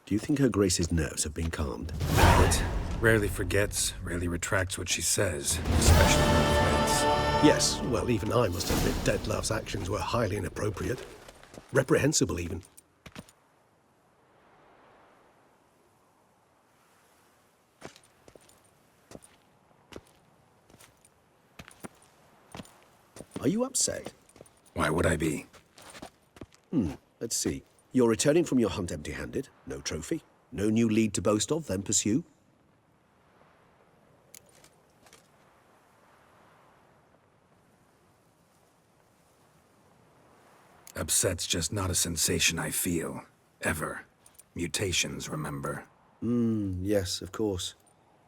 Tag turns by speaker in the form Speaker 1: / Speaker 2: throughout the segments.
Speaker 1: Do you think Her Grace's nerves have been calmed?
Speaker 2: But rarely forgets, rarely retracts what she says, especially when threats.
Speaker 1: Yes, well, even I must admit Detlav's actions were highly inappropriate. Reprehensible, even. Are you upset?
Speaker 2: Why would I be?
Speaker 1: Let's see. You're returning from your hunt empty-handed. No trophy. No new lead to boast of, then pursue.
Speaker 2: Upset's just not a sensation I feel. Ever. Mutations, remember?
Speaker 1: Yes, of course.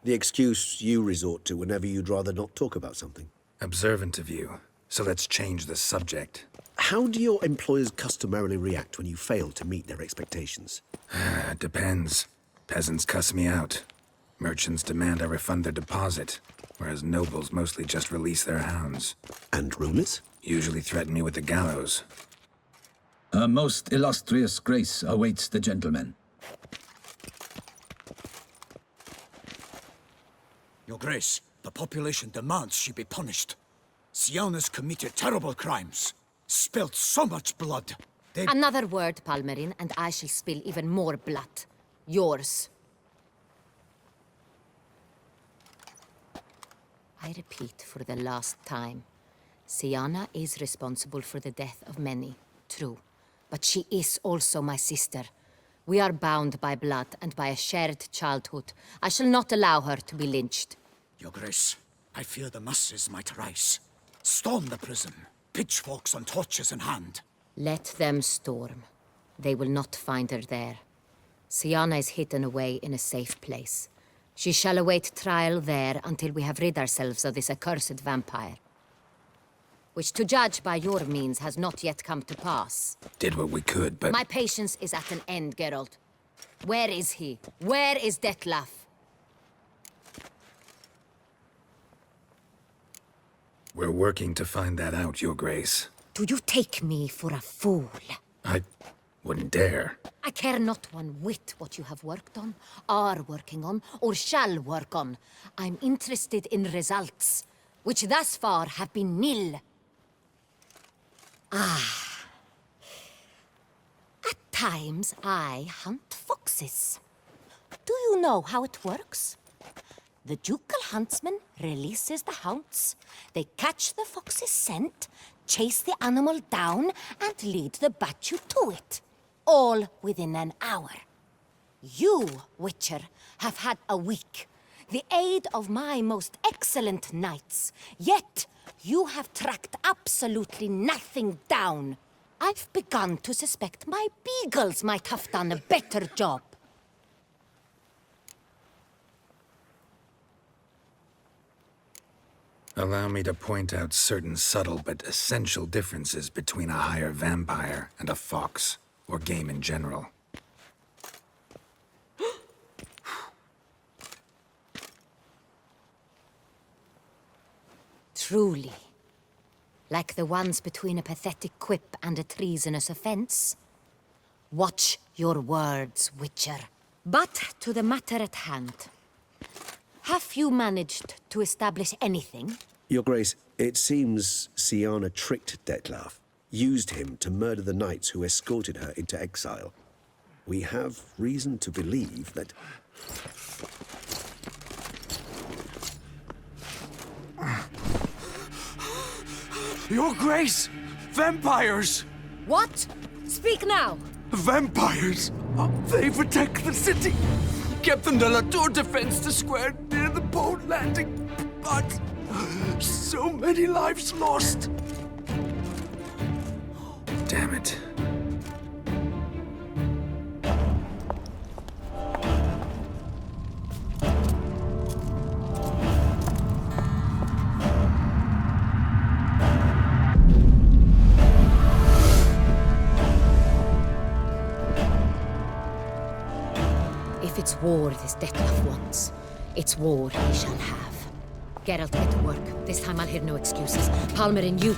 Speaker 1: The excuse you resort to whenever you'd rather not talk about something.
Speaker 2: Observant of you. So let's change the subject.
Speaker 1: How do your employers customarily react when you fail to meet their expectations?
Speaker 2: Depends. Peasants cuss me out. Merchants demand I refund their deposit, whereas nobles mostly just release their hounds.
Speaker 1: And rulers?
Speaker 2: Usually threaten me with the gallows.
Speaker 3: Her most illustrious grace awaits the gentleman.
Speaker 4: Your Grace, the population demands she be punished. Siana's committed terrible crimes. Spilt so much blood.
Speaker 5: Another word, Palmerin, and I shall spill even more blood. Yours. I repeat for the last time. Siana is responsible for the death of many, true. But she is also my sister. We are bound by blood and by a shared childhood. I shall not allow her to be lynched.
Speaker 4: Your Grace, I fear the masses might rise. Storm the prison, pitchforks and torches in hand.
Speaker 5: Let them storm. They will not find her there. Siana is hidden away in a safe place. She shall await trial there until we have rid ourselves of this accursed vampire. Which, to judge by your means, has not yet come to pass.
Speaker 2: Did what we could, but...
Speaker 5: My patience is at an end, Geralt. Where is he? Where is Detlav?
Speaker 2: We're working to find that out, Your Grace.
Speaker 5: Do you take me for a fool?
Speaker 2: I wouldn't dare.
Speaker 5: I care not one whit what you have worked on, are working on, or shall work on. I'm interested in results, which thus far have been nil. At times, I hunt foxes. Do you know how it works? The ducal huntsman releases the hounds. They catch the fox's scent, chase the animal down, and lead the Batu to it. All within an hour. You, Witcher, have had a week. The aid of my most excellent knights. Yet, you have tracked absolutely nothing down. I've begun to suspect my beagles might have done a better job.
Speaker 2: Allow me to point out certain subtle but essential differences between a higher vampire and a fox, or game in general.
Speaker 5: Truly. Like the ones between a pathetic quip and a treasonous offense. Watch your words, Witcher. But to the matter at hand. Have you managed to establish anything?
Speaker 1: Your Grace, it seems Siana tricked Detlav, used him to murder the knights who escorted her into exile. We have reason to believe that...
Speaker 4: Your Grace! Vampires!
Speaker 5: What? Speak now!
Speaker 4: Vampires! They protect the city! Captain de la Tour defends the square near the boat landing, but so many lives lost.
Speaker 2: Damn it.
Speaker 5: If it's war this Detlav wants, it's war he shall have. Geralt, get to work. This time I'll hear no excuses. Palmerin, you...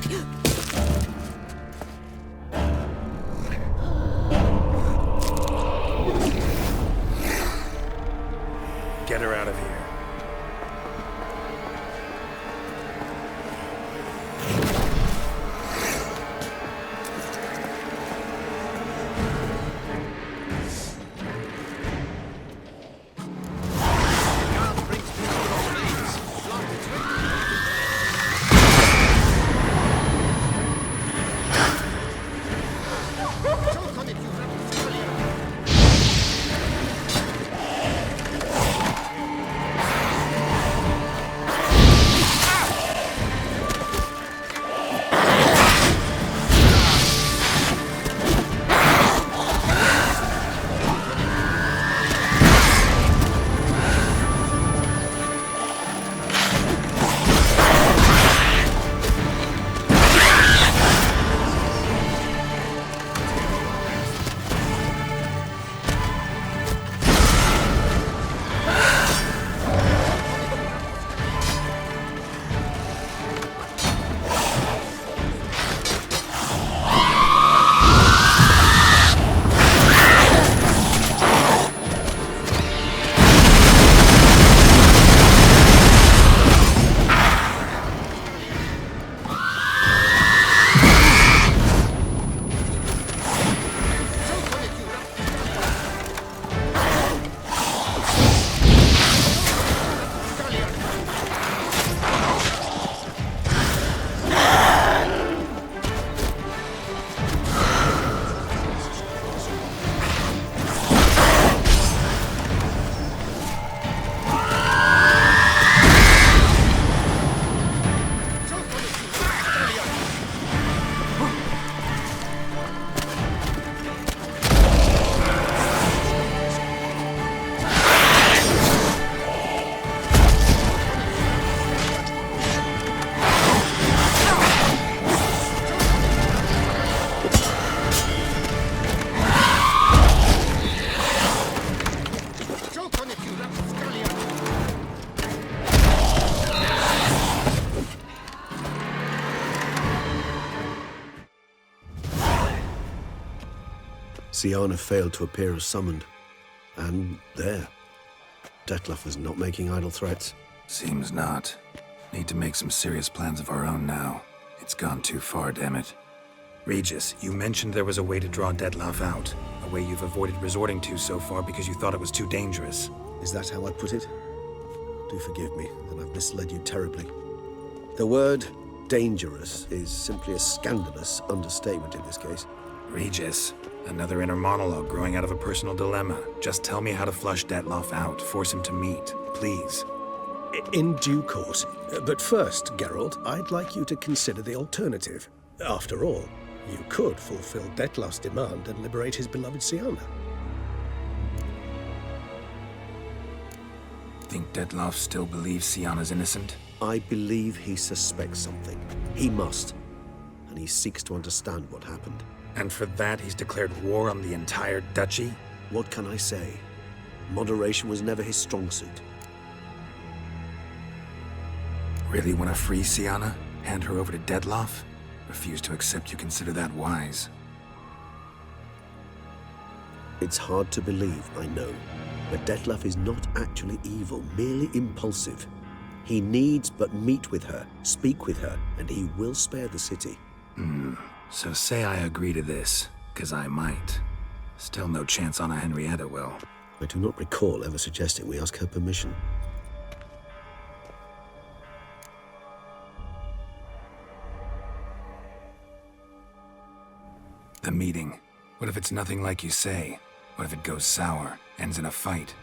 Speaker 1: Siana failed to appear as summoned. And there. Dettlaff is not making idle threats.
Speaker 2: Seems not. Need to make some serious plans of our own now. It's gone too far, damn it. Regis, you mentioned there was a way to draw Dettlaff out. A way you've avoided resorting to so far because you thought it was too dangerous.
Speaker 1: Is that how I put it? Do forgive me, then I've misled you terribly. The word dangerous is simply a scandalous understatement in this case.
Speaker 2: Regis, another inner monologue growing out of a personal dilemma. Just tell me how to flush Dettlaff out, force him to meet, please.
Speaker 6: In due course. But first, Geralt, I'd like you to consider the alternative. After all, you could fulfill Dettlaff's demand and liberate his beloved Siana.
Speaker 2: Think Dettlaff still believes Siana's innocent?
Speaker 1: I believe he suspects something. He must. And he seeks to understand what happened.
Speaker 2: And for that, he's declared war on the entire duchy?
Speaker 1: What can I say? Moderation was never his strong suit.
Speaker 2: Really want to free Siana? Hand her over to Dettlaff? Refuse to accept you consider that wise.
Speaker 1: It's hard to believe, I know. But Dettlaff is not actually evil, merely impulsive. He needs but meet with her, speak with her, and he will spare the city.
Speaker 2: So say I agree to this, 'cause I might. Still no chance Anna Henrietta will.
Speaker 1: I do not recall ever suggesting we ask her permission.
Speaker 2: The meeting. What if it's nothing like you say? What if it goes sour, ends in a fight?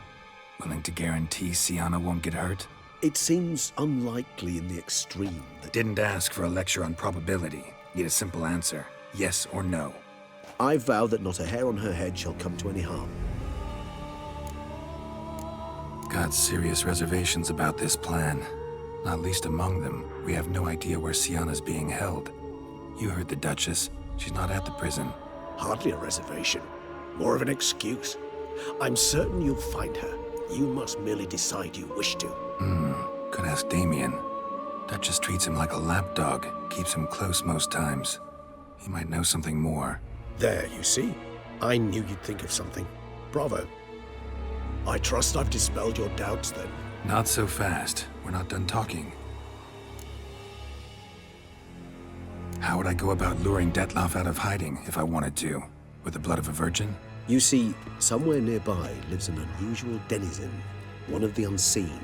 Speaker 2: Willing to guarantee Siana won't get hurt?
Speaker 1: It seems unlikely in the extreme that...
Speaker 2: Didn't ask for a lecture on probability. Need a simple answer. Yes or no.
Speaker 1: I vow that not a hair on her head shall come to any harm.
Speaker 2: Got serious reservations about this plan. Not least among them, we have no idea where Siana's being held. You heard the Duchess. She's not at the prison.
Speaker 6: Hardly a reservation. More of an excuse. I'm certain you'll find her. You must merely decide you wish to.
Speaker 2: Could ask Damien. Duchess treats him like a lapdog. Keeps him close most times. He might know something more.
Speaker 6: There, you see. I knew you'd think of something. Bravo. I trust I've dispelled your doubts, then.
Speaker 2: Not so fast. We're not done talking. How would I go about luring Dettlaff out of hiding if I wanted to? With the blood of a virgin?
Speaker 1: You see, somewhere nearby lives an unusual denizen, one of the unseen,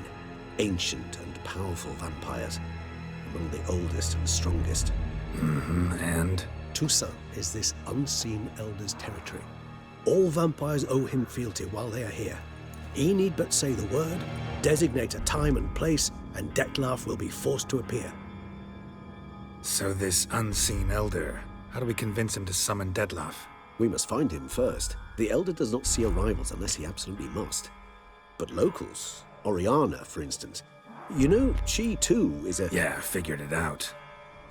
Speaker 1: ancient and powerful vampires, among the oldest and strongest.
Speaker 2: And?
Speaker 6: Toussaint is this unseen elder's territory. All vampires owe him fealty while they are here. He need but say the word, designate a time and place, and Dettlaff will be forced to appear.
Speaker 2: So this unseen elder, how do we convince him to summon Dettlaff?
Speaker 1: We must find him first. The Elder does not see arrivals unless he absolutely must. But locals, Oriana, for instance, you know, she too is a...
Speaker 2: Yeah, figured it out.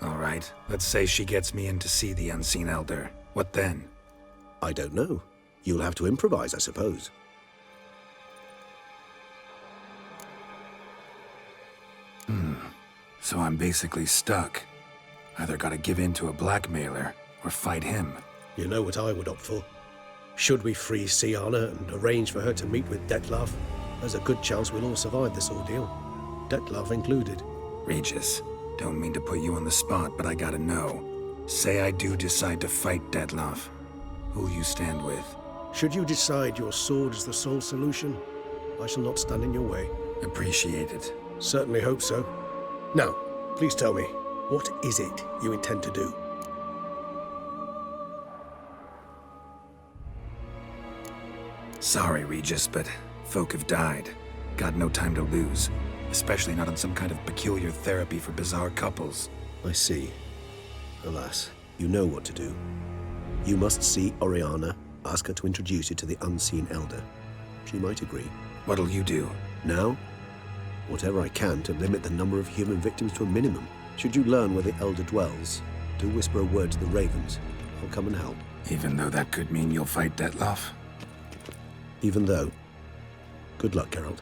Speaker 2: All right, let's say she gets me in to see the unseen elder. What then?
Speaker 1: I don't know. You'll have to improvise, I suppose.
Speaker 2: So I'm basically stuck. Either gotta give in to a blackmailer, or fight him.
Speaker 6: You know what I would opt for. Should we free Siana and arrange for her to meet with Dettlaff, there's a good chance we'll all survive this ordeal. Dettlaff included.
Speaker 2: Regis, don't mean to put you on the spot, but I gotta know. Say I do decide to fight Dettlaff. Who'll you stand with?
Speaker 6: Should you decide your sword is the sole solution, I shall not stand in your way.
Speaker 2: Appreciate it.
Speaker 6: Certainly hope so. Now, please tell me, what is it you intend to do?
Speaker 2: Sorry, Regis, but folk have died. Got no time to lose. Especially not on some kind of peculiar therapy for bizarre couples.
Speaker 1: I see. Alas, you know what to do. You must see Oriana, ask her to introduce you to the unseen elder. She might agree.
Speaker 2: What'll you do?
Speaker 1: Now, whatever I can to limit the number of human victims to a minimum. Should you learn where the elder dwells, do whisper a word to the ravens. I'll come and help.
Speaker 2: Even though that could mean you'll fight Dettlaff?
Speaker 1: Even though. Good luck, Geralt.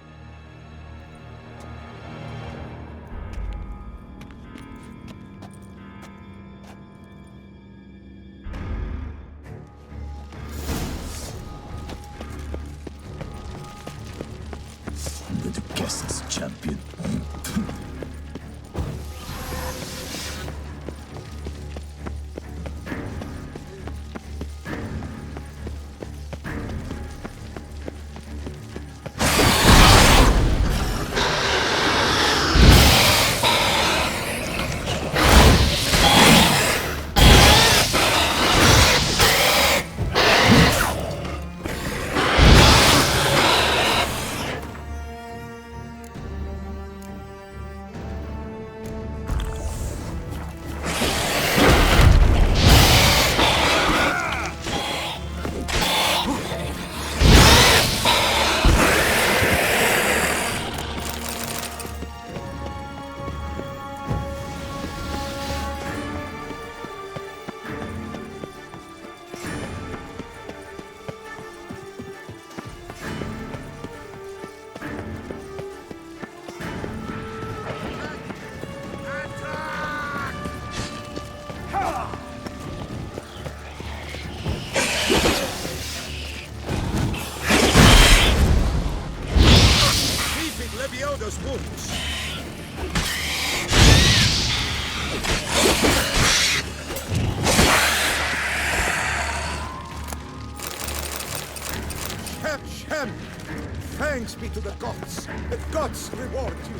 Speaker 7: The gods reward you.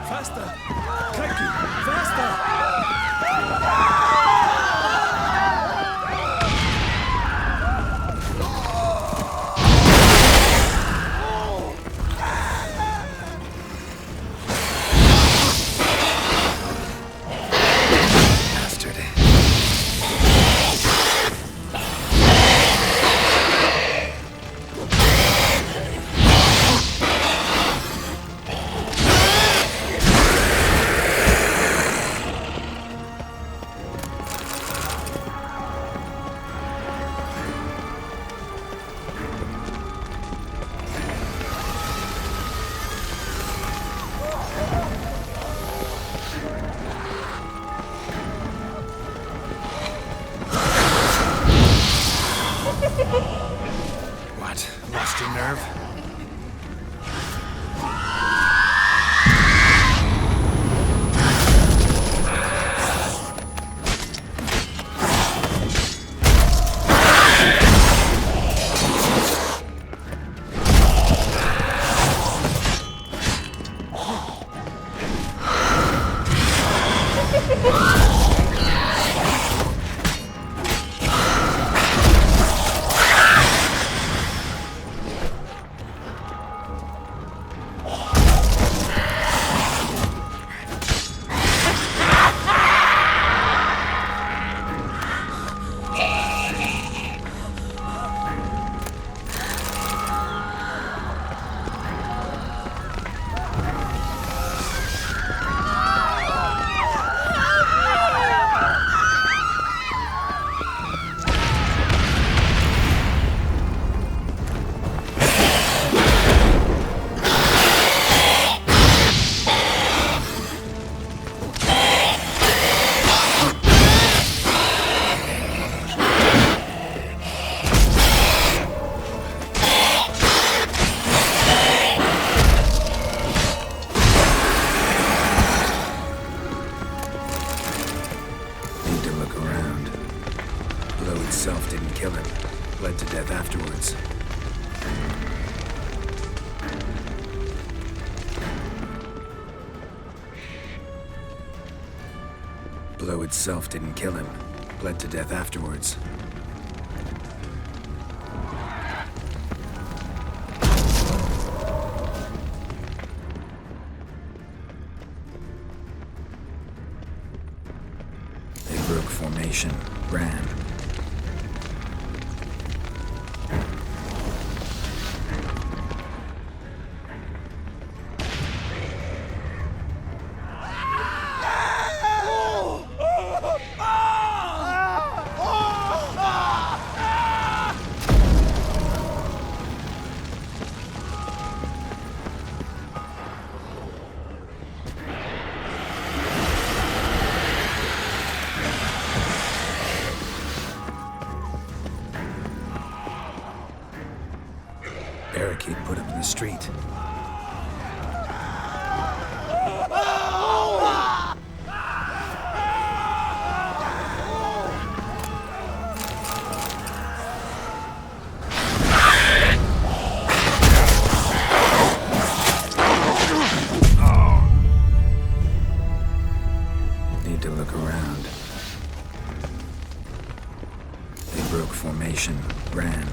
Speaker 6: Faster! Crikey! Faster!
Speaker 2: Bastard. What? Lost your nerve? Itself didn't kill him. Bled to death afterwards. Blow itself didn't kill him. Bled to death afterwards. They broke formation, ran. Barricade put up in the street. Need to look around. They broke formation, ran.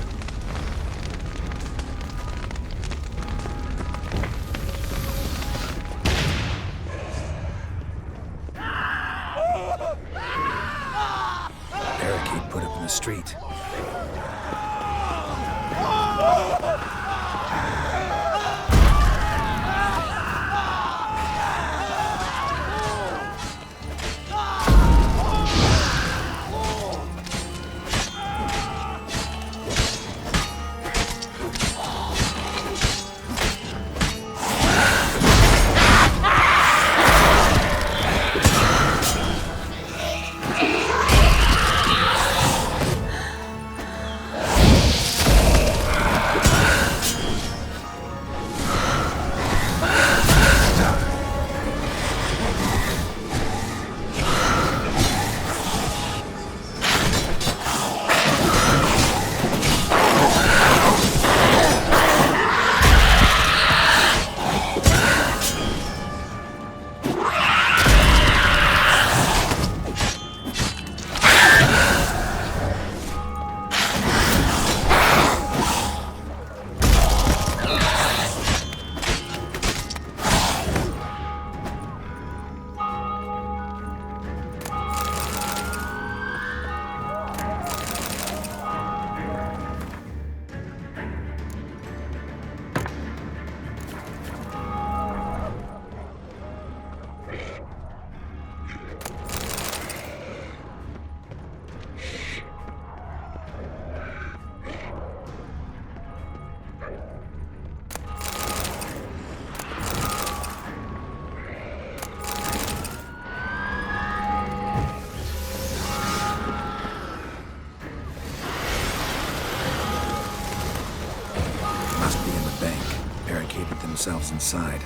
Speaker 2: themselves inside.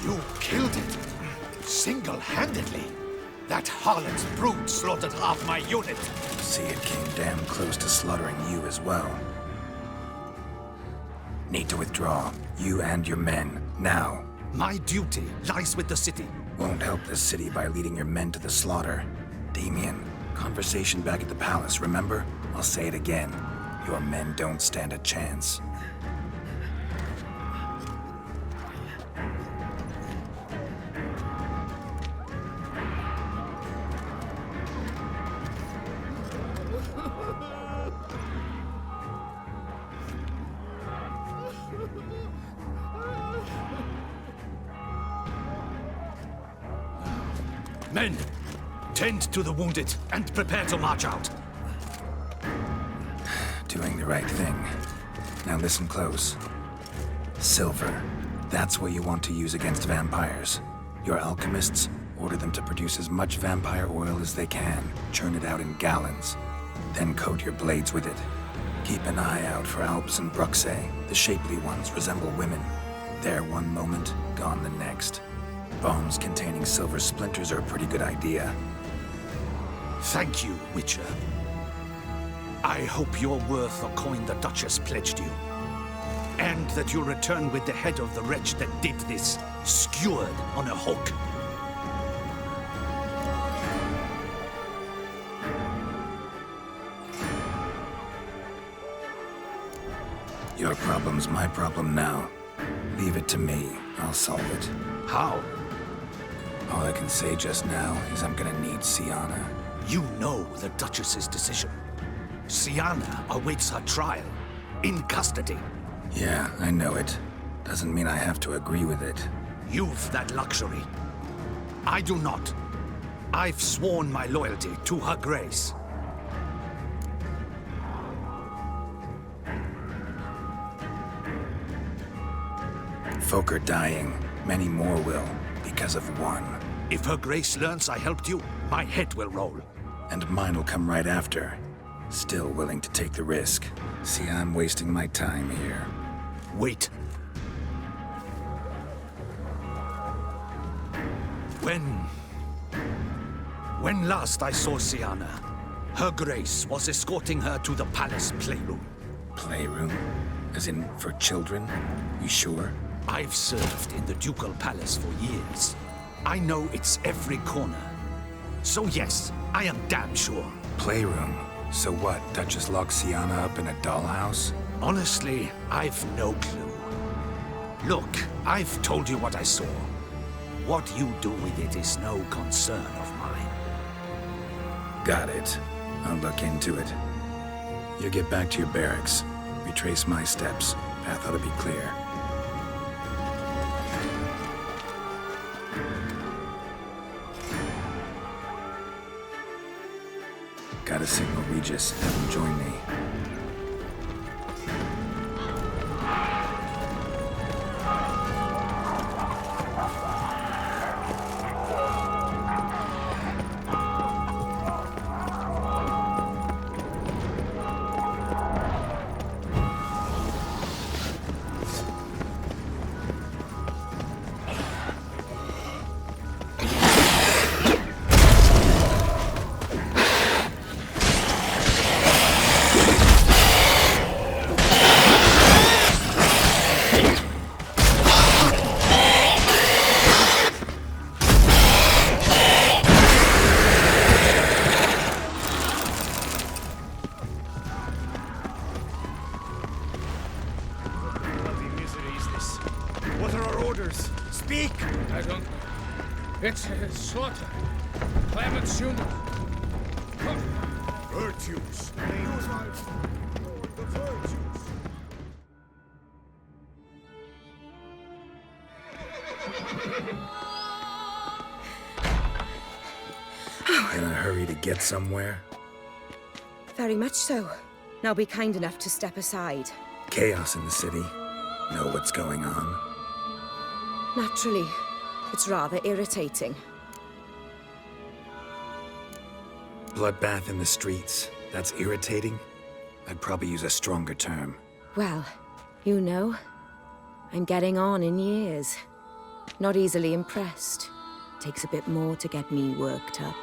Speaker 7: You killed it. Single-handedly. That harlot's brood slaughtered half my unit.
Speaker 2: See, it came damn close to slaughtering you as well. Need to withdraw. You and your men. Now.
Speaker 7: My duty lies with the city.
Speaker 2: Won't help the city by leading your men to the slaughter. Damien, conversation back at the palace, remember? I'll say it again. Your men don't stand a chance.
Speaker 7: Men, tend to the wounded and prepare to march out.
Speaker 2: Doing the right thing. Now listen close. Silver. That's what you want to use against vampires. Your alchemists, order them to produce as much vampire oil as they can. Churn it out in gallons. Then coat your blades with it. Keep an eye out for Alps and Bruxae. The shapely ones resemble women. There one moment, gone the next. Bombs containing silver splinters are a pretty good idea.
Speaker 7: Thank you, Witcher. I hope you're worth the coin the Duchess pledged you. And that you'll return with the head of the wretch that did this, skewered on a hook.
Speaker 2: Your problem's my problem now. Leave it to me. I'll solve it.
Speaker 7: How?
Speaker 2: All I can say just now is I'm gonna need Sienna.
Speaker 7: You know the Duchess's decision. Sienna awaits her trial, in custody.
Speaker 2: Yeah, I know it. Doesn't mean I have to agree with it.
Speaker 7: You've that luxury. I do not. I've sworn my loyalty to her grace.
Speaker 2: Folk are dying. Many more will, because of one.
Speaker 7: If her grace learns I helped you, my head will roll.
Speaker 2: And mine'll come right after. Still willing to take the risk. See, I'm wasting my time here.
Speaker 7: Wait. When last I saw Sienna, her grace was escorting her to the palace playroom.
Speaker 2: Playroom? As in, for children? You sure?
Speaker 7: I've served in the ducal palace for years. I know its every corner. So yes, I am damn sure.
Speaker 2: Playroom? So what, Duchess locked Sienna up in a dollhouse?
Speaker 7: Honestly, I've no clue. Look, I've told you what I saw. What you do with it is no concern of mine.
Speaker 2: Got it. I'll look into it. You get back to your barracks. Retrace my steps. Path ought to be clear. Gotta signal Regis. Have him join me.
Speaker 8: What are our orders? Speak!
Speaker 9: I don't know. It's slaughter. Clement's funeral.
Speaker 8: Virtues. The virtues.
Speaker 2: hurry to get somewhere?
Speaker 10: Very much so. Now be kind enough to step aside.
Speaker 2: Chaos in the city. Know what's going on?
Speaker 10: Naturally. It's rather irritating.
Speaker 2: Bloodbath in the streets. That's irritating? I'd probably use a stronger term.
Speaker 10: Well, you know, I'm getting on in years. Not easily impressed. Takes a bit more to get me worked up.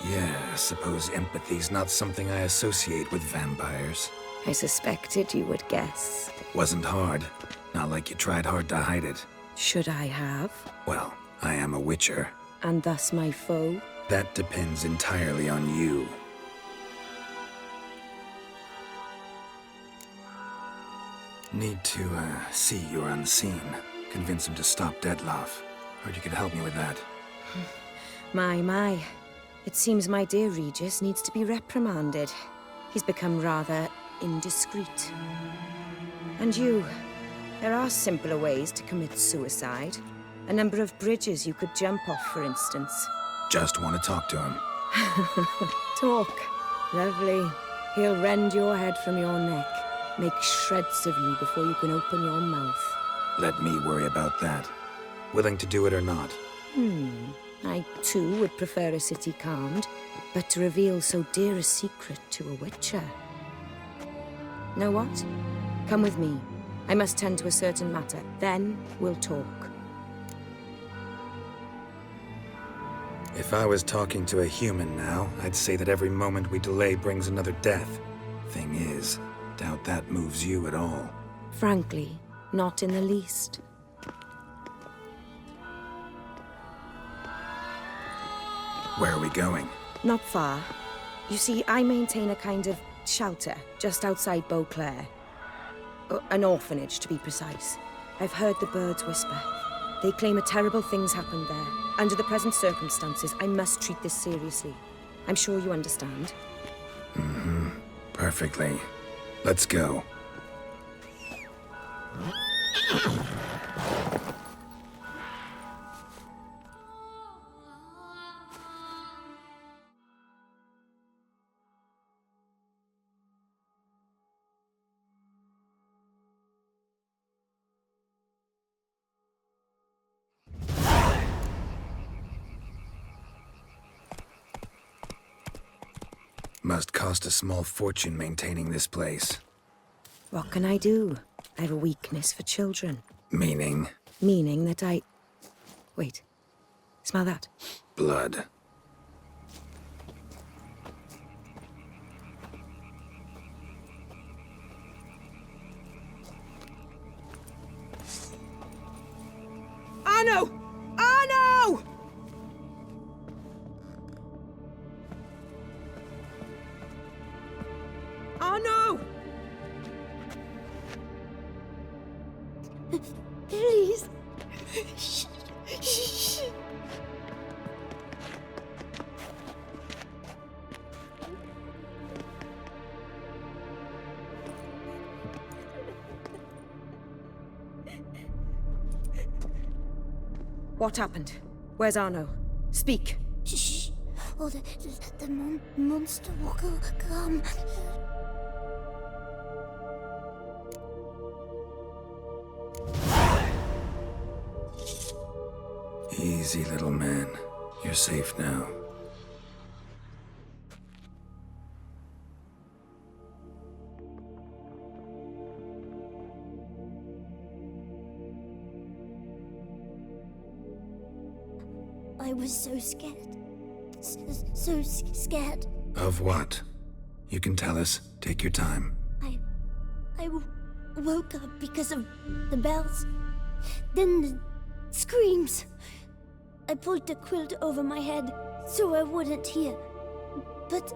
Speaker 2: Yeah, I suppose empathy's not something I associate with vampires.
Speaker 10: I suspected you would guess.
Speaker 2: Wasn't hard. Not like you tried hard to hide it.
Speaker 10: Should I have?
Speaker 2: Well, I am a witcher.
Speaker 10: And thus my foe?
Speaker 2: That depends entirely on you. Need to, see you're unseen. Convince him to stop Dettlaff. Heard you could help me with that.
Speaker 10: My. It seems my dear Regis needs to be reprimanded. He's become rather indiscreet. And you, there are simpler ways to commit suicide. A number of bridges you could jump off, for instance.
Speaker 2: Just want to talk to him.
Speaker 10: Talk. Lovely. He'll rend your head from your neck. Make shreds of you before you can open your mouth.
Speaker 2: Let me worry about that. Willing to do it or not?
Speaker 10: I, too, would prefer a city calmed, but to reveal so dear a secret to a witcher. Know what? Come with me. I must tend to a certain matter. Then we'll talk.
Speaker 2: If I was talking to a human now, I'd say that every moment we delay brings another death. Thing is, doubt that moves you at all.
Speaker 10: Frankly, not in the least.
Speaker 2: Where are we going?
Speaker 10: Not far. You see, I maintain a kind of shelter just outside Beauclair. An orphanage, to be precise. I've heard the birds whisper. They claim a terrible thing's happened there. Under the present circumstances, I must treat this seriously. I'm sure you understand.
Speaker 2: Perfectly. Let's go. Must cost a small fortune maintaining this place.
Speaker 10: What can I do? I have a weakness for children.
Speaker 2: Meaning?
Speaker 10: Meaning that I... Wait. Smell that?
Speaker 2: Blood.
Speaker 10: Arno! Arno! Arno!
Speaker 5: Please. Shh.
Speaker 10: What happened? Where's Arno? Speak.
Speaker 5: Shh. Oh, the monster will come.
Speaker 2: Easy, little man. You're safe now.
Speaker 5: I was so scared. So scared.
Speaker 2: Of what? You can tell us. Take your time.
Speaker 5: I woke up because of the bells. Then the screams. I pulled the quilt over my head so I wouldn't hear. But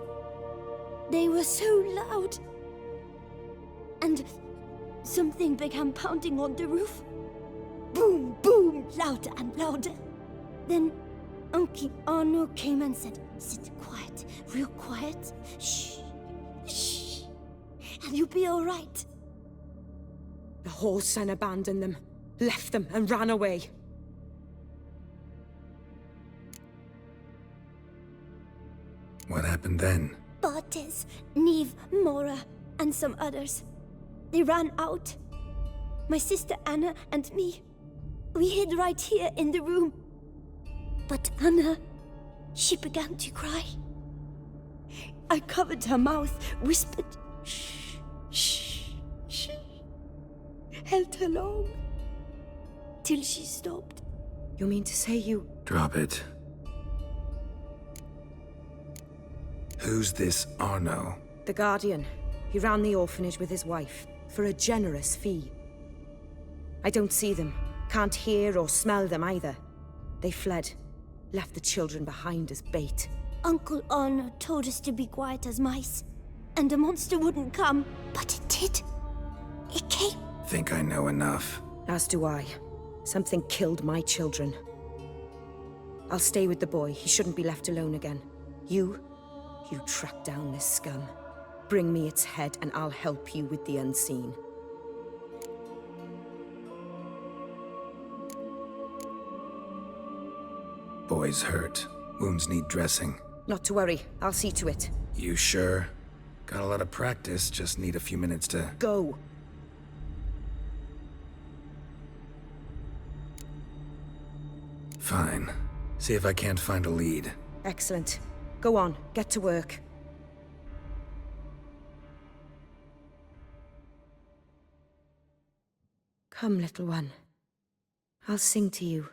Speaker 5: they were so loud. And something began pounding on the roof. Boom, boom, louder and louder. Then Uncle Arno came and said, "Sit quiet, real quiet. Shh, shh, and you'll be all right."
Speaker 10: The whole son abandoned them, left them and ran away.
Speaker 2: happened then?
Speaker 11: Bartes, Neve, Mora, and some others. They ran out. My sister Anna and me, we hid right here in the room. But Anna, she began to cry. I covered her mouth, whispered, shh, shh, shh. Held her long, till she stopped.
Speaker 10: You mean to say you...
Speaker 2: Drop it. Who's this Arno?
Speaker 10: The Guardian. He ran the orphanage with his wife, for a generous fee. I don't see them, can't hear or smell them either. They fled, left the children behind as bait.
Speaker 11: Uncle Arno told us to be quiet as mice, and the monster wouldn't come, but it did. It came.
Speaker 2: Think I know enough.
Speaker 10: As do I. Something killed my children. I'll stay with the boy. He shouldn't be left alone again. You track down this scum. Bring me its head and I'll help you with the unseen.
Speaker 2: Boy's hurt. Wounds need dressing.
Speaker 10: Not to worry. I'll see to it.
Speaker 2: You sure? Got a lot of practice, just need a few minutes to...
Speaker 10: Go!
Speaker 2: Fine. See if I can't find a lead.
Speaker 10: Excellent. Go on, get to work. Come, little one. I'll sing to you.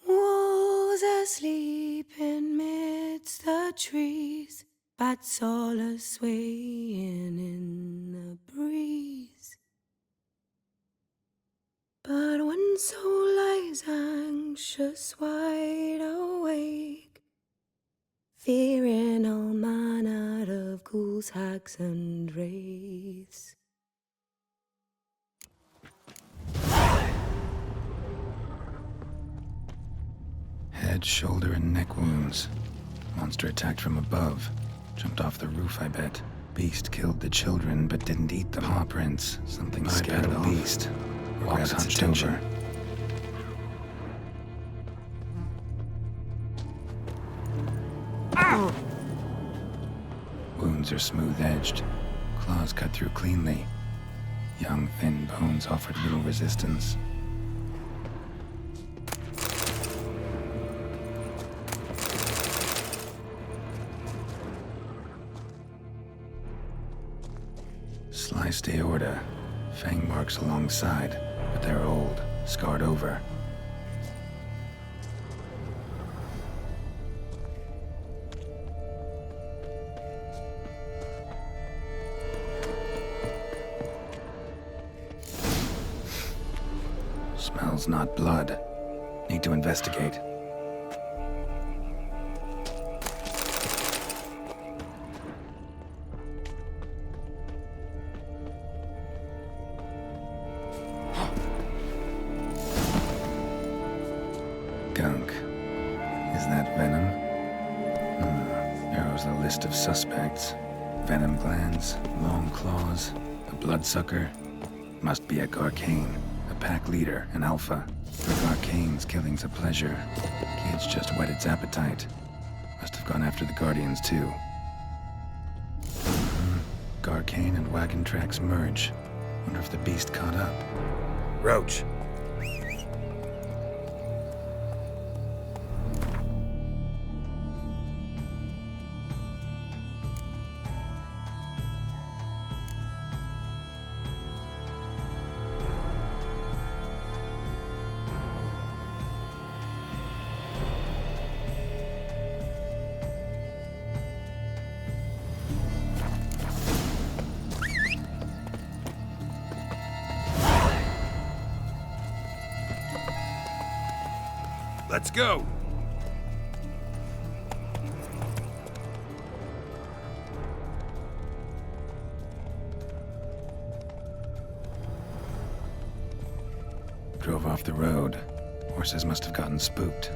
Speaker 10: Was asleep in midst the trees, bats all a-swaying in the breeze. But one soul lies anxious, wide awake, fearing all manner of ghouls, hags, and wraiths.
Speaker 2: Head, shoulder, and neck wounds. Monster attacked from above. Jumped off the roof, I bet. Beast killed the children, but didn't eat the paw prints. Something scared the beast. Walks hunched over. Wounds are smooth-edged. Claws cut through cleanly. Young, thin bones offered little resistance. Sliced aorta. Fang marks alongside, but they're old, scarred over. Smells not blood. Need to investigate. Gunk. Is that venom? Narrows the list of suspects. Venom glands, long claws, a bloodsucker. Must be a Garcane, a pack leader, an alpha. For Garcane's killing's a pleasure. Kid's just whet its appetite. Must have gone after the Guardians too. Garcane and wagon tracks merge. Wonder if the beast caught up. Roach.
Speaker 7: Let's go!
Speaker 2: Drove off the road. Horses must have gotten spooked.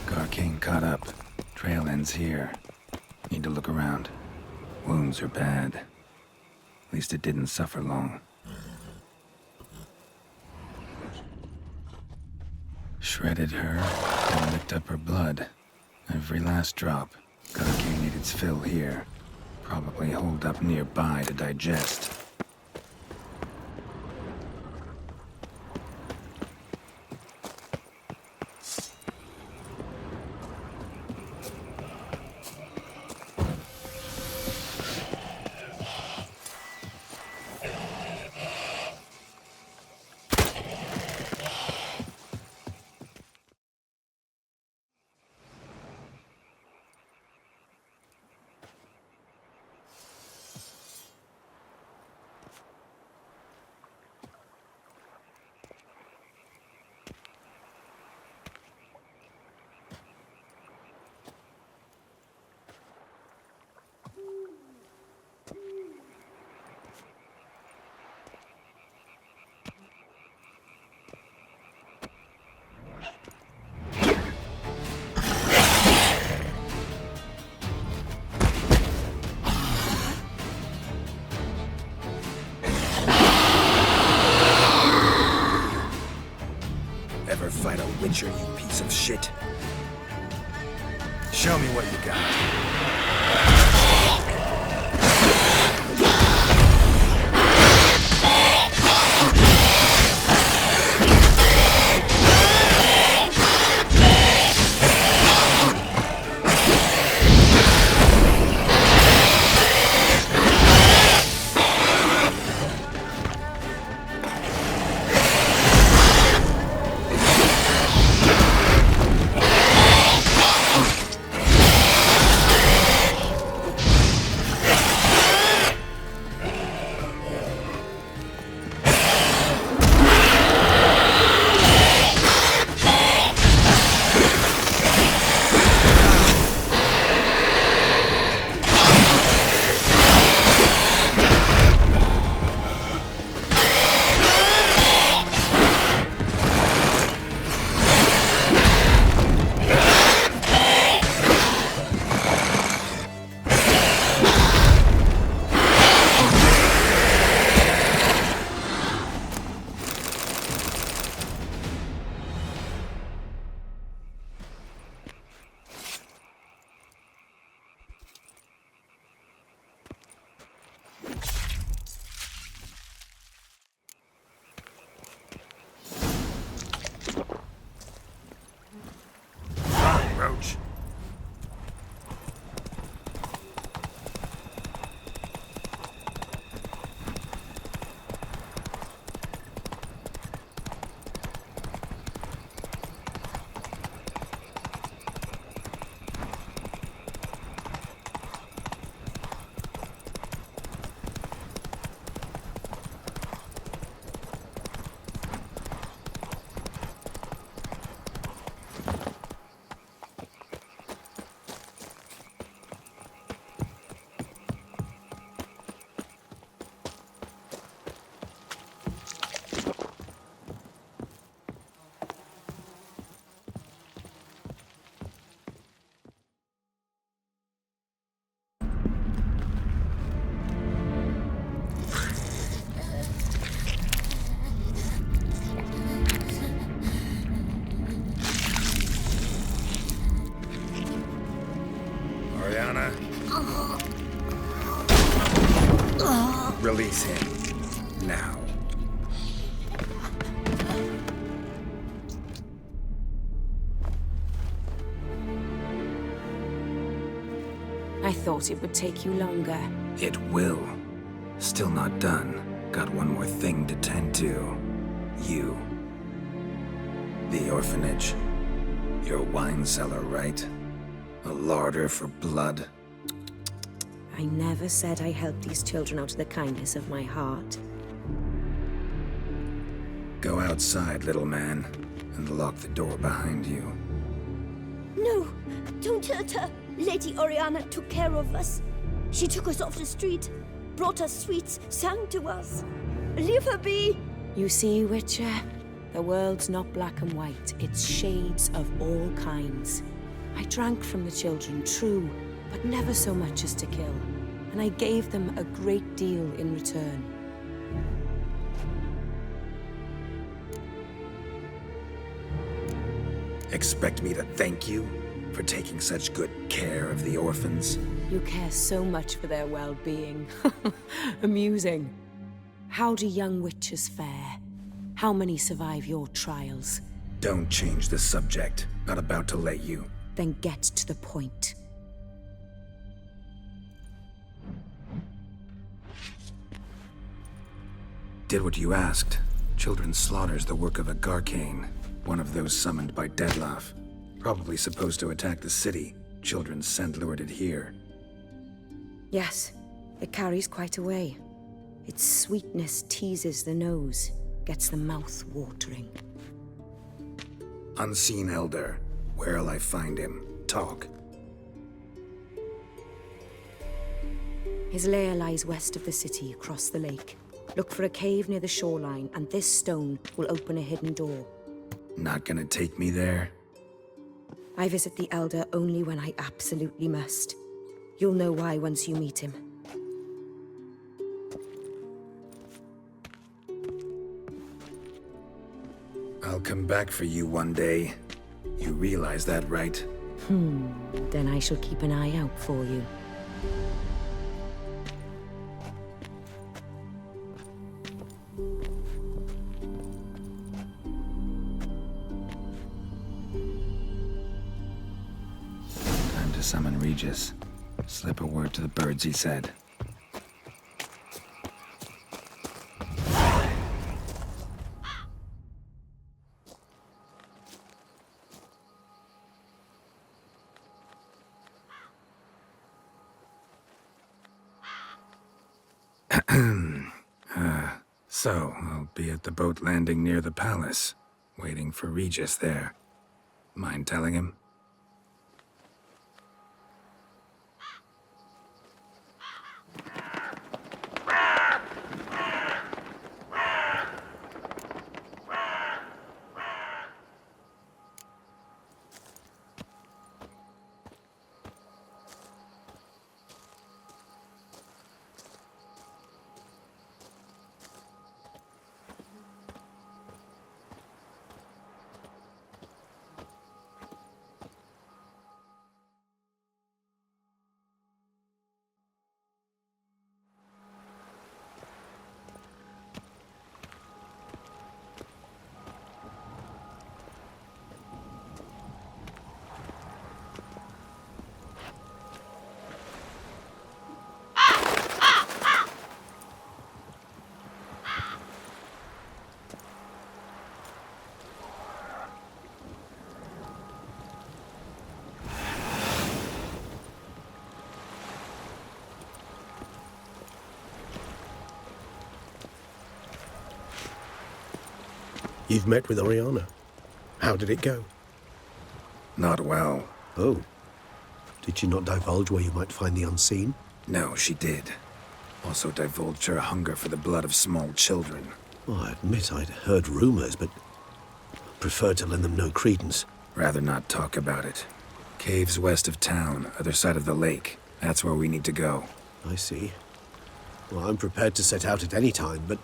Speaker 2: Garcane caught up. Trail ends here. Need to look around. Wounds are bad. At least it didn't suffer long. Shredded her and licked up her blood. Every last drop. Gotta gain its fill here. Probably holed up nearby to digest. Fight a Witcher, you piece of shit. Show me what you got. Roach. Release him. Now.
Speaker 10: I thought it would take you longer.
Speaker 2: It will. Still not done. Got one more thing to tend to. You. The orphanage. Your wine cellar, right? A larder for blood.
Speaker 10: I never said I helped these children out of the kindness of my heart.
Speaker 2: Go outside, little man, and lock the door behind you.
Speaker 11: No, don't hurt her. Lady Oriana took care of us. She took us off the street, brought us sweets, sang to us. Leave her be.
Speaker 10: You see, Witcher, the world's not black and white. It's shades of all kinds. I drank from the children, true, but never so much as to kill. And I gave them a great deal in return.
Speaker 2: Expect me to thank you for taking such good care of the orphans?
Speaker 10: You care so much for their well-being. Amusing. How do young witches fare? How many survive your trials?
Speaker 2: Don't change the subject. Not about to let you.
Speaker 10: Then get to the point.
Speaker 2: Did what you asked. Children's slaughter's the work of a Garcane, one of those summoned by Dettlaff. Probably supposed to attack the city. Children's scent lured it here.
Speaker 10: Yes, it carries quite a way. Its sweetness teases the nose, gets the mouth watering.
Speaker 2: Unseen Elder. Where'll I find him? Talk.
Speaker 10: His lair lies west of the city, across the lake. Look for a cave near the shoreline, and this stone will open a hidden door.
Speaker 2: Not gonna take me there?
Speaker 10: I visit the Elder only when I absolutely must. You'll know why once you meet him.
Speaker 2: I'll come back for you one day. You realize that, right?
Speaker 10: Then I shall keep an eye out for you.
Speaker 2: Time to summon Regis. Slip a word to the birds, he said. So, I'll be at the boat landing near the palace, waiting for Regis there. Mind telling him?
Speaker 6: You've met with Oriana. How did it go?
Speaker 2: Not well.
Speaker 6: Oh. Did she not divulge where you might find the unseen?
Speaker 2: No, she did. Also divulged her hunger for the blood of small children.
Speaker 6: Well, I admit I'd heard rumors, but preferred to lend them no credence.
Speaker 2: Rather not talk about it. Caves west of town, other side of the lake. That's where we need to go.
Speaker 6: I see. Well, I'm prepared to set out at any time, but...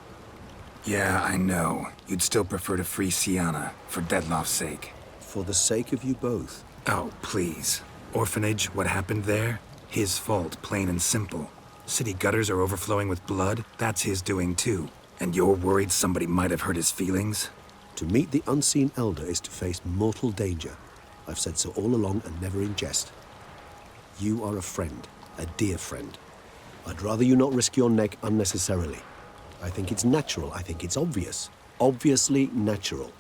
Speaker 2: Yeah, I know. You'd still prefer to free Sienna, for Dettlaff's sake.
Speaker 6: For the sake of you both.
Speaker 2: Oh, please. Orphanage, what happened there? His fault, plain and simple. City gutters are overflowing with blood. That's his doing too. And you're worried somebody might have hurt his feelings?
Speaker 6: To meet the unseen elder is to face mortal danger. I've said so all along and never in jest. You are a friend, a dear friend. I'd rather you not risk your neck unnecessarily. I think it's natural, I think it's obvious. Obviously natural.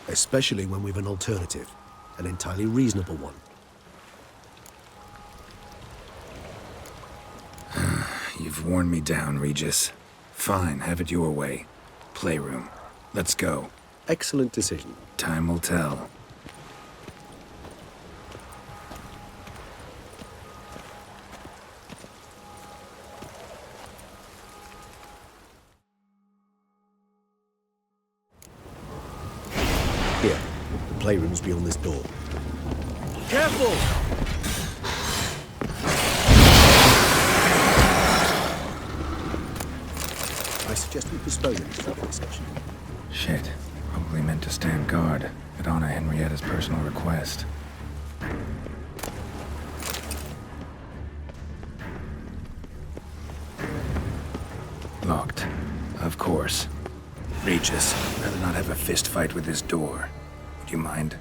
Speaker 6: Especially when we've an alternative. An entirely reasonable one.
Speaker 2: You've worn me down, Regis. Fine, have it your way. Playroom. Let's go.
Speaker 6: Excellent decision.
Speaker 2: Time will tell.
Speaker 6: Here, the playroom's beyond this door.
Speaker 4: Careful!
Speaker 1: I suggest we postpone this further discussion.
Speaker 2: Shit. Probably meant to stand guard, at Anna Henrietta's personal request. Locked. Of course. Regis, I'd rather not have a fist fight with this door. Would you mind?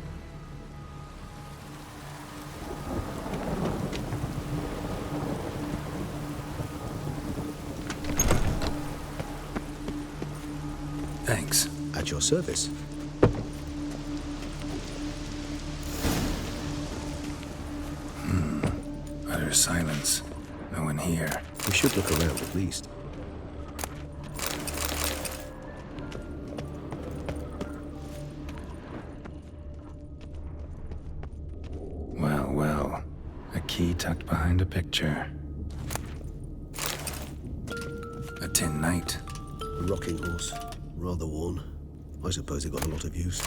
Speaker 2: Thanks.
Speaker 1: At your service.
Speaker 2: Utter silence. No one here.
Speaker 1: We should look around at least.
Speaker 2: Well, well. A key tucked behind a picture. A tin knight.
Speaker 1: A rocking horse. Rather worn. I suppose it got a lot of use.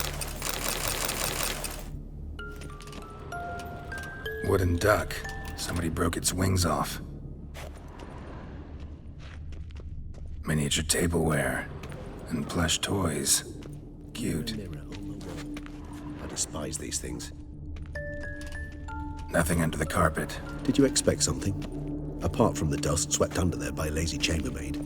Speaker 2: Wooden duck. Somebody broke its wings off. Miniature tableware. And plush toys. Cute.
Speaker 1: Mirror on the wall. I despise these things.
Speaker 2: Nothing under the carpet.
Speaker 1: Did you expect something? Apart from the dust swept under there by a lazy chambermaid.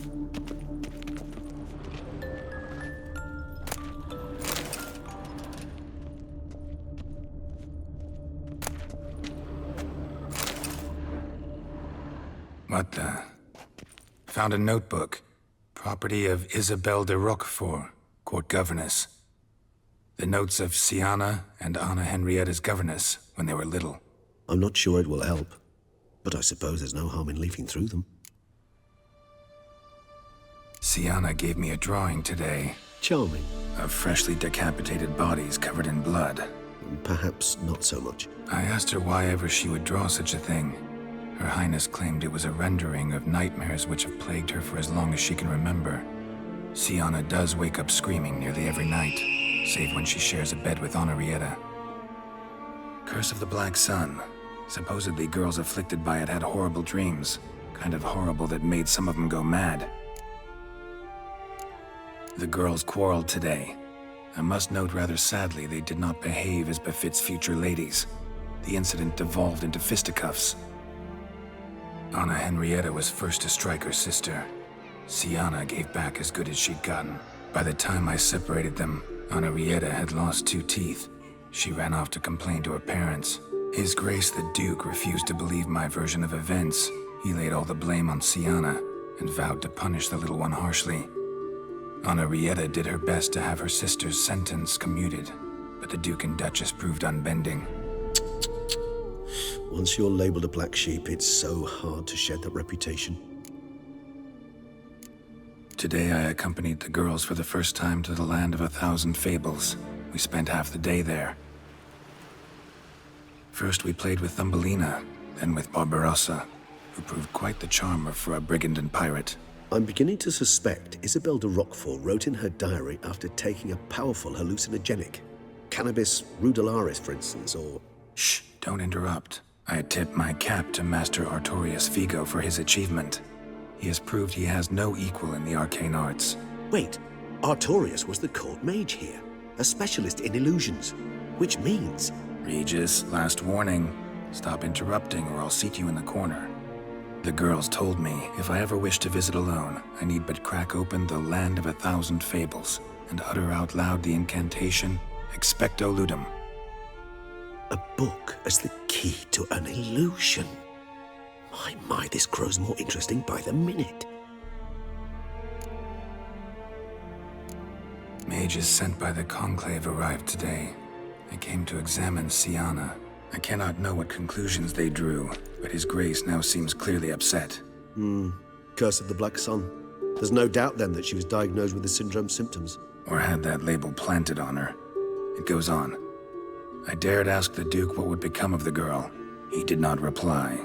Speaker 2: What the? Found a notebook. Property of Isabelle de Roquefort, court governess. The notes of Sienna and Anna Henrietta's governess when they were little.
Speaker 1: I'm not sure it will help, but I suppose there's no harm in leafing through them.
Speaker 2: Sienna gave me a drawing today.
Speaker 1: Charming.
Speaker 2: Of freshly decapitated bodies covered in blood.
Speaker 1: Perhaps not so much.
Speaker 2: I asked her why ever she would draw such a thing. Her Highness claimed it was a rendering of nightmares which have plagued her for as long as she can remember. Sienna does wake up screaming nearly every night, save when she shares a bed with Henrietta. Curse of the Black Sun. Supposedly girls afflicted by it had horrible dreams. Kind of horrible that made some of them go mad. The girls quarreled today. I must note rather sadly they did not behave as befits future ladies. The incident devolved into fisticuffs. Anna Henrietta was first to strike her sister. Sienna gave back as good as she'd gotten. By the time I separated them, Henrietta had lost 2 teeth. She ran off to complain to her parents. His Grace the Duke refused to believe my version of events. He laid all the blame on Sienna and vowed to punish the little one harshly. Henrietta did her best to have her sister's sentence commuted, but the Duke and Duchess proved unbending.
Speaker 1: Once you're labeled a black sheep, it's so hard to shed that reputation.
Speaker 2: Today I accompanied the girls for the first time to the land of 1,000 fables. We spent half the day there. First we played with Thumbelina, then with Barbarossa, who proved quite the charmer for a brigand and pirate.
Speaker 1: I'm beginning to suspect Isabelle de Roquefort wrote in her diary after taking a powerful hallucinogenic. Cannabis rudularis, for instance, or...
Speaker 2: Shh, don't interrupt. I tip my cap to Master Artorius Vigo for his achievement. He has proved he has no equal in the arcane arts.
Speaker 1: Wait, Artorius was the court mage here, a specialist in illusions, which means...
Speaker 2: Regis, last warning. Stop interrupting or I'll seat you in the corner. The girls told me if I ever wish to visit alone, I need but crack open the land of 1,000 fables and utter out loud the incantation, Expecto Ludum.
Speaker 1: A book as the key to an illusion. My, this grows more interesting by the minute.
Speaker 2: Mages sent by the Conclave arrived today. They came to examine Sienna. I cannot know what conclusions they drew, but His Grace now seems clearly upset.
Speaker 1: Curse of the Black Sun. There's no doubt then that she was diagnosed with the syndrome symptoms.
Speaker 2: Or had that label planted on her. It goes on. I dared ask the Duke what would become of the girl. He did not reply.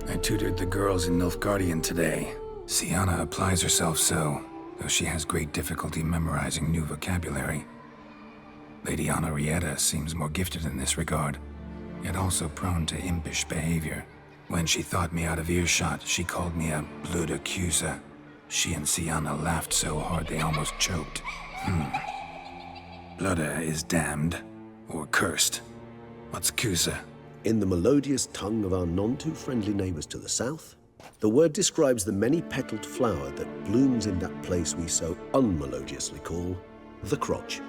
Speaker 2: I tutored the girls in Nilfgaardian today. Sienna applies herself so, though she has great difficulty memorizing new vocabulary. Lady Henrietta seems more gifted in this regard, yet also prone to impish behavior. When she thought me out of earshot, she called me a blood accuser. She and Sienna laughed so hard they almost choked. Blooda is damned, or cursed. What's accuser?
Speaker 1: In the melodious tongue of our none-too-friendly neighbours to the south, the word describes the many-petalled flower that blooms in that place we so unmelodiously call the crotch.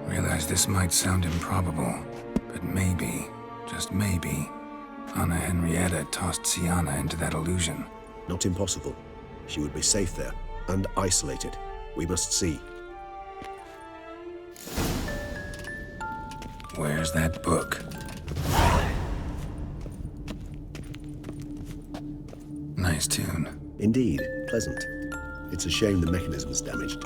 Speaker 2: Realize this might sound improbable, but maybe, just maybe, Anna Henrietta tossed Sienna into that illusion.
Speaker 1: Not impossible. She would be safe there, and isolated. We must see.
Speaker 2: Where's that book? Nice tune.
Speaker 1: Indeed, pleasant. It's a shame the mechanism's damaged.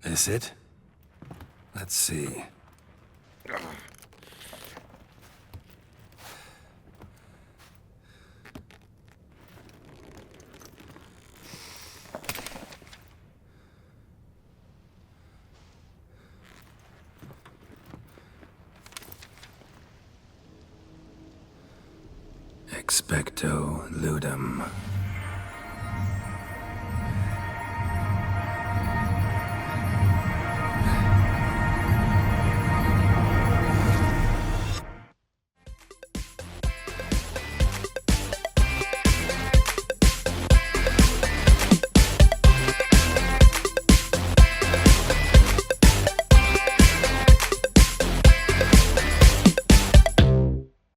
Speaker 2: This it? Let's see. Expecto ludum.